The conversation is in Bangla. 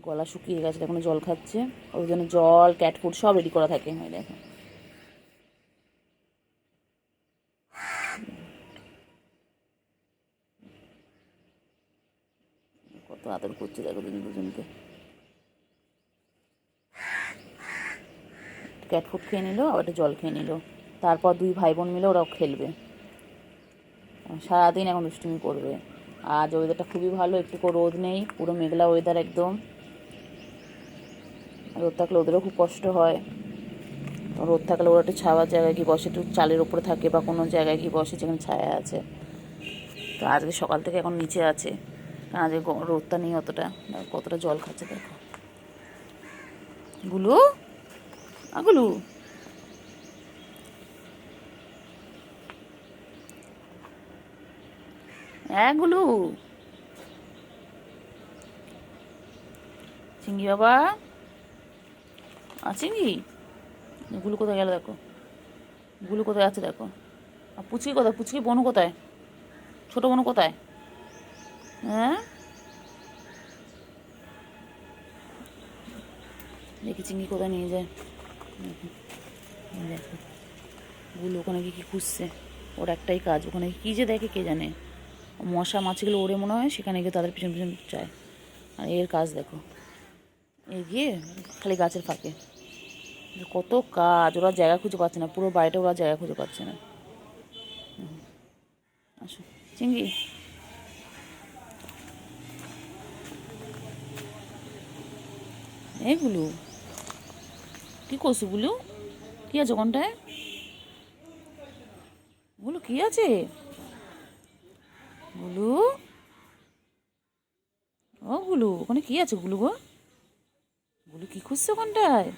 গলা শুকিয়ে গেছে, এখনো জল খাচ্ছে। ওই জন্য জল, ক্যাট ফুড সব রেডি করা থাকে। হয় দেখো, কত আদর করছে দেখো দুজনকে। ক্যাট ফুড খেয়ে নিল, আবার একটা জল খেয়ে নিল। তারপর দুই ভাই বোন মিলে ওরাও খেলবে, সারাদিন এখন দুষ্টুমি করবে। আজ ওয়েদারটা খুবই ভালো, একটুকু রোদ নেই, পুরো মেঘলা ওয়েদার একদম। রোদ থাকলে ওদেরও খুব কষ্ট হয়। রোদ থাকলে ওরা একটু ছাওয়ার জায়গায় গিয়ে বসে, একটু চালের ওপরে থাকে বা কোনো জায়গায় গিয়ে বসে যেখানে ছায়া আছে। তো আজকে সকাল থেকে এখন নিচে আছে, কারণ আজকে রোদটা নেই অতটা। কতটা জল খাচ্ছে দেখো গুলু। গুলু, হ্যাঁ গুলু, চিঙ্গি বাবা, চিঙ্গি। গুলু কোথায় গেল দেখো, গুলু কোথায় আছে দেখো। আর পুচকি কোথায়, পুচকি বনু কোথায়, ছোটো বনু কোথায়? হ্যাঁ, দেখি চিঙ্গি কোথায় নিয়ে যায়। দেখো গুলো ওখানে গিয়ে কী খুঁজছে, ওর একটাই কাজ, ওখানে কী যে দেখে কে জানে। মশা মাছিগুলো ওড়ে মনে হয়, সেখানে গিয়ে তাদের পিছন পিছন চায়। আর এর কাজ দেখো, গিয়ে খালি গাছের ফাঁকে। কত কাজ, ওরা জায়গা খুঁজে পাচ্ছে না, পুরো বাড়িটা ওরা জায়গা খুঁজে পাচ্ছে না। আসো চিঙ্গি, এইগুলো কী করছো গুলো, কী আছে ওখানটায়? গুলো কী আছে গুলু? ও গুলু, ওখানে কী আছে গুলু গো? গুলু কী খুঁজছে ওখানটায়?